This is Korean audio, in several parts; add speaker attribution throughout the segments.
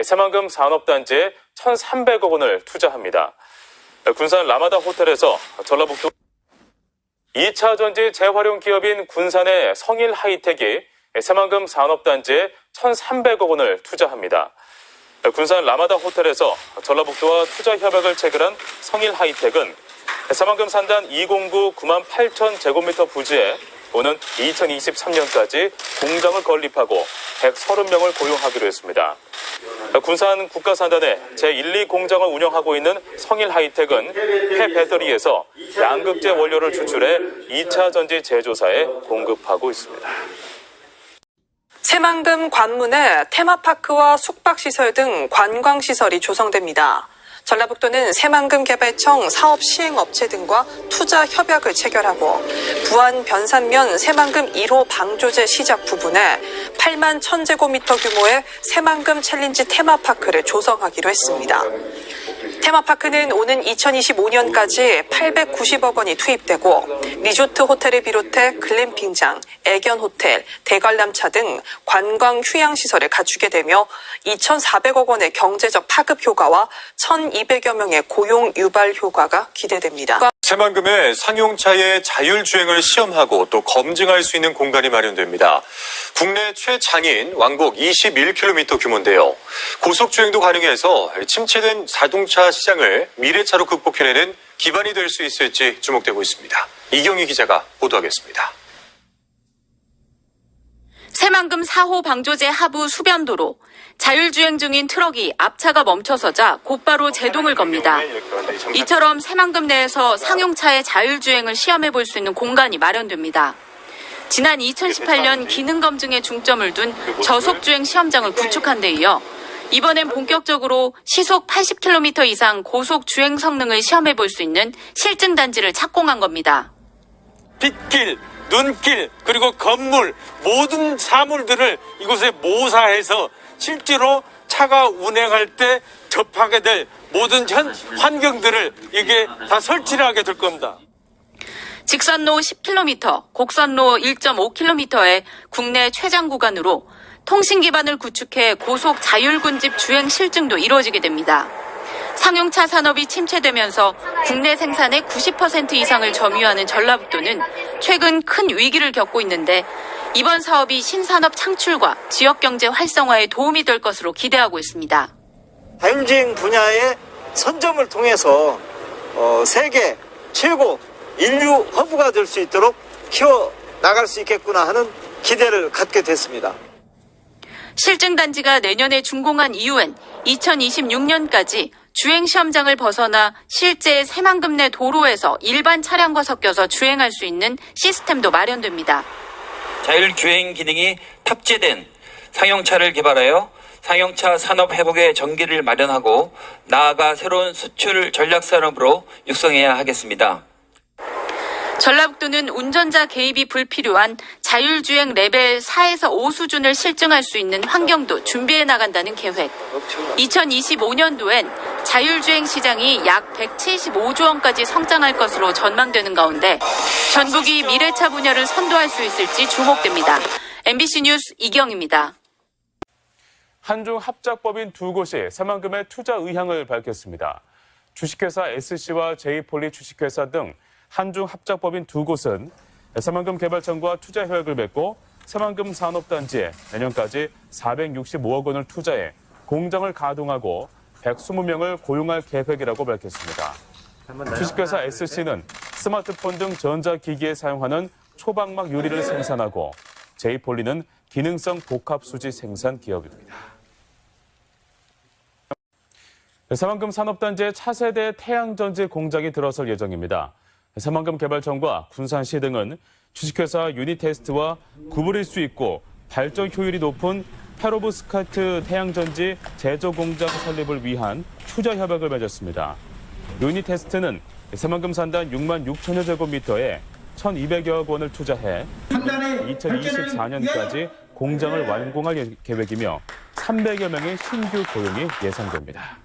Speaker 1: 새만금 산업단지에 1,300억 원을 투자합니다. 군산 라마다 호텔에서 전라북도 2차 전지 재활용 기업인 군산의 성일 하이텍이 새만금 산업단지에 1,300억 원을 투자합니다. 군산 라마다 호텔에서 전라북도와 투자 협약을 체결한 성일 하이텍은 새만금 산단 209 98,000제곱미터 부지에 오는 2023년까지 공장을 건립하고 130명을 고용하기로 했습니다. 군산 국가산단의 제1, 2공장을 운영하고 있는 성일 하이텍은 폐배터리에서 양극재 원료를 추출해 2차 전지 제조사에 공급하고 있습니다.
Speaker 2: 새만금 관문에 테마파크와 숙박시설 등 관광시설이 조성됩니다. 전라북도는 새만금 개발청 사업 시행업체 등과 투자 협약을 체결하고 부안 변산면 새만금 1호 방조제 시작 부분에 8만 1,000제곱미터 규모의 새만금 챌린지 테마파크를 조성하기로 했습니다. 테마파크는 오는 2025년까지 890억 원이 투입되고 리조트 호텔을 비롯해 글램핑장, 애견호텔, 대관람차 등 관광 휴양시설을 갖추게 되며 2,400억 원의 경제적 파급 효과와 1,200여 명의 고용 유발 효과가 기대됩니다.
Speaker 3: 새만금에 상용차의 자율주행을 시험하고 또 검증할 수 있는 공간이 마련됩니다. 국내 최장인 왕복 21km 규모인데요. 고속주행도 가능해서 침체된 자동차 시장을 미래차로 극복해내는 기반이 될 수 있을지 주목되고 있습니다. 이경희 기자가 보도하겠습니다.
Speaker 4: 새만금 4호 방조제 하부 수변도로 자율주행 중인 트럭이 앞차가 멈춰서자 곧바로 제동을 겁니다. 이처럼 새만금 내에서 상용차의 자율주행을 시험해볼 수 있는 공간이 마련됩니다. 지난 2018년 기능검증에 중점을 둔 저속주행 시험장을 구축한 데 이어 이번엔 본격적으로 시속 80km 이상 고속주행 성능을 시험해볼 수 있는 실증단지를 착공한 겁니다.
Speaker 5: 빗길, 눈길, 그리고 건물, 모든 사물들을 이곳에 모사해서 실제로 차가 운행할 때 접하게 될 모든 환경들을 이게 다 설치를 하게 될 겁니다.
Speaker 4: 직선로 10km, 곡선로 1.5km의 국내 최장 구간으로 통신 기반을 구축해 고속 자율군집 주행 실증도 이루어지게 됩니다. 상용차 산업이 침체되면서 국내 생산의 90% 이상을 점유하는 전라북도는 최근 큰 위기를 겪고 있는데 이번 사업이 신산업 창출과 지역경제 활성화에 도움이 될 것으로 기대하고 있습니다.
Speaker 6: 자율주행 분야의 선점을 통해서 세계 최고 인류 허브가 될 수 있도록 키워나갈 수 있겠구나 하는 기대를 갖게 됐습니다.
Speaker 4: 실증단지가 내년에 준공한 이후엔 2026년까지 주행시험장을 벗어나 실제 새만금 내 도로에서 일반 차량과 섞여서 주행할 수 있는 시스템도 마련됩니다.
Speaker 7: 자율주행 기능이 탑재된 상용차를 개발하여 상용차 산업 회복의 전기를 마련하고 나아가 새로운 수출 전략산업으로 육성해야 하겠습니다.
Speaker 4: 전라북도는 운전자 개입이 불필요한 자율주행 레벨 4에서 5 수준을 실증할 수 있는 환경도 준비해 나간다는 계획. 2025년도엔 자율주행 시장이 약 175조 원까지 성장할 것으로 전망되는 가운데 전국이 미래차 분야를 선도할 수 있을지 주목됩니다. MBC 뉴스 이경입니다.
Speaker 1: 한중 합작법인 두 곳이 새만금에 투자 의향을 밝혔습니다. 주식회사 SC와 제이폴리 주식회사 등 한중 합작법인 두 곳은 새만금 개발청과 투자 협약을 맺고 새만금 산업단지에 내년까지 465억 원을 투자해 공장을 가동하고 120명을 고용할 계획이라고 밝혔습니다. 주식회사 SC는 스마트폰 등 전자기기에 사용하는 초방막 유리를 생산하고 제이폴리는 기능성 복합수지 생산 기업입니다. 새만금 산업단지에 차세대 태양전지 공장이 들어설 예정입니다. 새만금 개발청과 군산시 등은 주식회사 유니테스트와 구부릴 수 있고 발전 효율이 높은 페로브스카트 태양전지 제조 공장 설립을 위한 투자 협약을 맺었습니다. 유니테스트는 새만금 산단 6만 6천여 제곱미터에 1,200여억 원을 투자해 2024년까지 공장을 완공할 계획이며 300여 명의 신규 고용이 예상됩니다.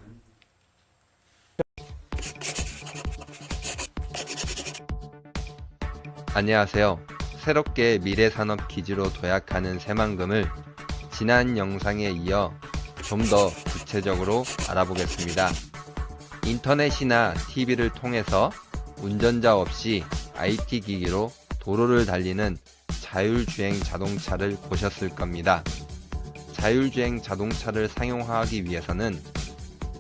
Speaker 8: 안녕하세요. 새롭게 미래산업 기지로 도약하는 새만금을 지난 영상에 이어 좀 더 구체적으로 알아보겠습니다. 인터넷이나 TV를 통해서 운전자 없이 IT 기기로 도로를 달리는 자율주행 자동차를 보셨을 겁니다. 자율주행 자동차를 상용화하기 위해서는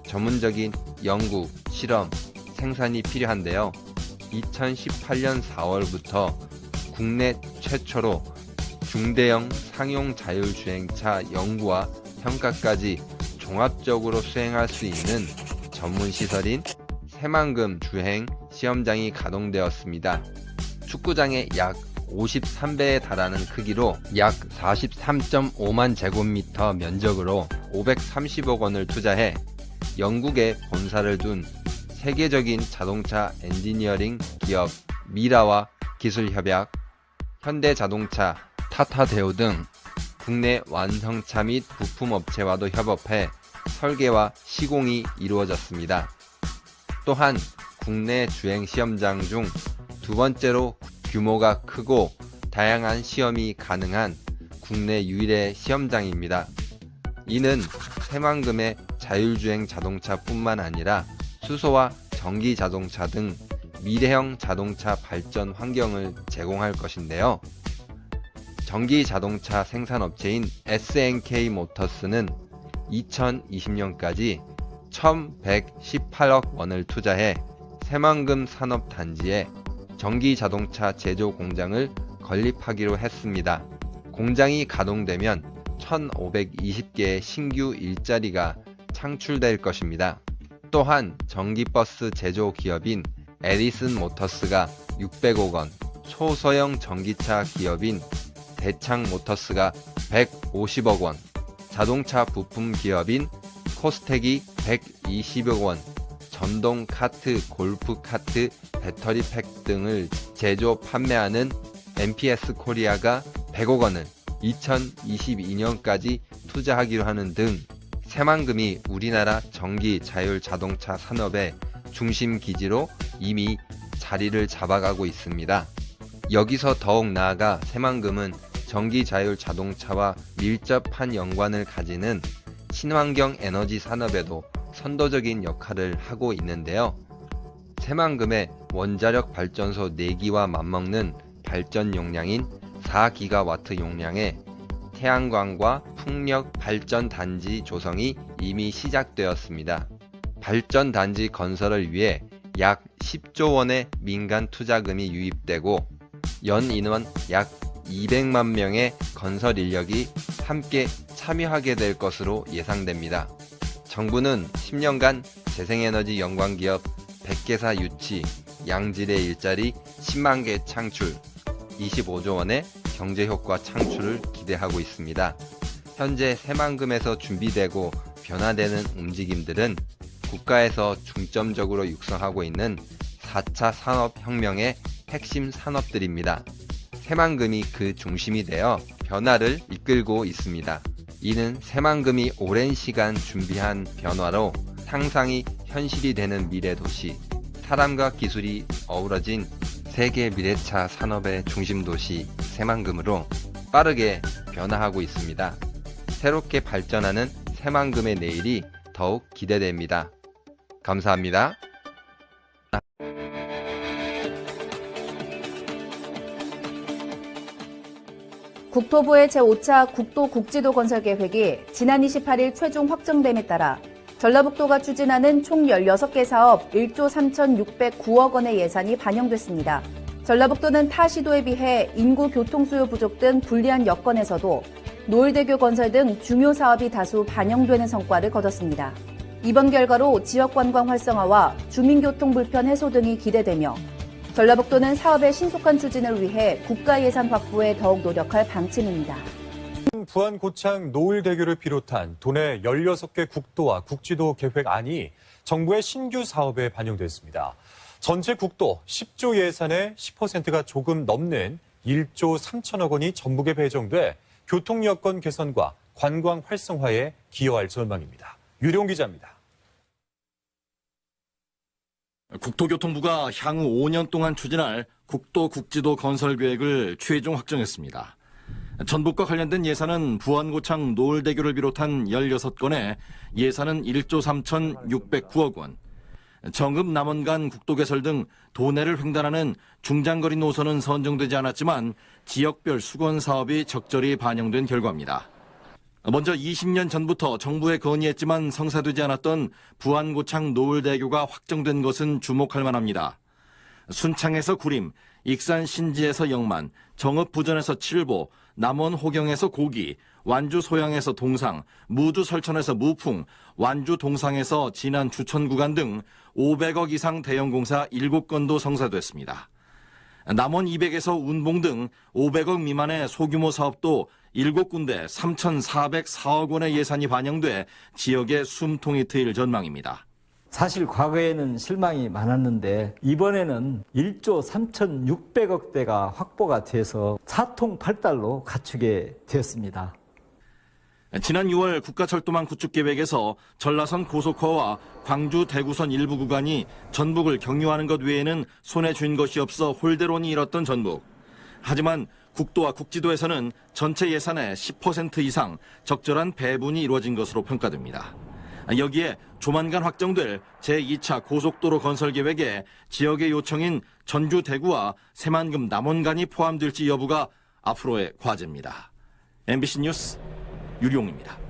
Speaker 8: 전문적인 연구, 실험, 생산이 필요한데요. 2018년 4월부터 국내 최초로 중대형 상용 자율주행차 연구와 평가까지 종합적으로 수행할 수 있는 전문시설인 새만금 주행 시험장이 가동되었습니다. 축구장의 약 53배에 달하는 크기로 약 43.5만 제곱미터 면적으로 530억 원을 투자해 영국에 본사를 둔 세계적인 자동차 엔지니어링 기업 미라와 기술협약, 현대자동차, 타타대우 등 국내 완성차 및 부품업체와도 협업해 설계와 시공이 이루어졌습니다. 또한 국내 주행 시험장 중 두 번째로 규모가 크고 다양한 시험이 가능한 국내 유일의 시험장입니다. 이는 새만금의 자율주행 자동차뿐만 아니라 수소와 전기 자동차 등 미래형 자동차 발전 환경을 제공할 것인데요. 전기 자동차 생산업체인 SNK 모터스는 2020년까지 1,118억 원을 투자해 새만금 산업단지에 전기 자동차 제조 공장을 건립하기로 했습니다. 공장이 가동되면 1,520개의 신규 일자리가 창출될 것입니다. 또한 전기버스 제조 기업인 에디슨 모터스가 600억 원, 초소형 전기차 기업인 대창 모터스가 150억 원, 자동차 부품 기업인 코스텍이 120억 원, 전동 카트, 골프 카트, 배터리 팩 등을 제조 판매하는 MPS 코리아가 100억 원을 2022년까지 투자하기로 하는 등 새만금이 우리나라 전기 자율 자동차 산업의 중심 기지로 이미 자리를 잡아가고 있습니다. 여기서 더욱 나아가 새만금은 전기 자율 자동차와 밀접한 연관을 가지는 친환경 에너지 산업에도 선도적인 역할을 하고 있는데요. 새만금의 원자력 발전소 4기와 맞먹는 발전 용량인 4기가와트 용량의 태양광과 풍력 발전 단지 조성이 이미 시작되었습니다. 발전 단지 건설을 위해 약 10조 원의 민간 투자금이 유입되고 연 인원 약 200만 명의 건설 인력이 함께 참여하게 될 것으로 예상됩니다. 정부는 10년간 재생에너지 연관기업 100개사 유치, 양질의 일자리 10만 개 창출, 25조 원의 경제효과 창출을 기대하고 있습니다. 현재 새만금에서 준비되고 변화되는 움직임들은 국가에서 중점적으로 육성하고 있는 4차 산업혁명의 핵심 산업들입니다. 새만금이 그 중심이 되어 변화를 이끌고 있습니다. 이는 새만금이 오랜 시간 준비한 변화로 상상이 현실이 되는 미래도시, 사람과 기술이 어우러진 세계 미래차 산업의 중심도시 새만금으로 빠르게 변화하고 있습니다. 새롭게 발전하는 새만금의 내일이 더욱 기대됩니다. 감사합니다.
Speaker 9: 국토부의 제5차 국도국지도 건설 계획이 지난 28일 최종 확정됨에 따라 전라북도가 추진하는 총 16개 사업 1조 3,609억 원의 예산이 반영됐습니다. 전라북도는 타 시도에 비해 인구 교통수요 부족 등 불리한 여건에서도 노을대교 건설 등 중요 사업이 다수 반영되는 성과를 거뒀습니다. 이번 결과로 지역 관광 활성화와 주민교통 불편 해소 등이 기대되며 전라북도는 사업의 신속한 추진을 위해 국가 예산 확보에 더욱 노력할 방침입니다.
Speaker 3: 부안 고창 노을대교를 비롯한 도내 16개 국도와 국지도 계획안이 정부의 신규 사업에 반영됐습니다. 전체 국도 10조 예산의 10%가 조금 넘는 1조 3천억 원이 전북에 배정돼 교통 여건 개선과 관광 활성화에 기여할 전망입니다. 유룡 기자입니다.
Speaker 10: 국토교통부가 향후 5년 동안 추진할 국도 국지도 건설 계획을 최종 확정했습니다. 전북과 관련된 예산은 부안고창 노을대교를 비롯한 16건에 예산은 1조 3,609억 원, 정읍 남원간 국도개설 등 도내를 횡단하는 중장거리 노선은 선정되지 않았지만 지역별 수건 사업이 적절히 반영된 결과입니다. 먼저 20년 전부터 정부에 건의했지만 성사되지 않았던 부안고창 노을대교가 확정된 것은 주목할 만합니다. 순창에서 구림, 익산 신지에서 영만, 정읍 부전에서 칠보, 남원 호경에서 고기, 완주 소양에서 동상, 무주 설천에서 무풍, 완주 동상에서 진안 주천 구간 등 500억 이상 대형 공사 7건도 성사됐습니다. 남원 200에서 운봉 등 500억 미만의 소규모 사업도 7군데 3,404억 원의 예산이 반영돼 지역의 숨통이 트일 전망입니다.
Speaker 11: 사실 과거에는 실망이 많았는데 이번에는 1조 3,600억대가 확보가 돼서 사통팔달로 갖추게 되었습니다.
Speaker 10: 지난 6월 국가철도망 구축 계획에서 전라선 고속화와 광주 대구선 일부 구간이 전북을 경유하는 것 외에는 손에 쥔 것이 없어 홀대론이 일었던 전북. 하지만 국도와 국지도에서는 전체 예산의 10% 이상 적절한 배분이 이루어진 것으로 평가됩니다. 여기에 조만간 확정될 제2차 고속도로 건설 계획에 지역의 요청인 전주 대구와 새만금 남원간이 포함될지 여부가 앞으로의 과제입니다. MBC 뉴스 유룡입니다.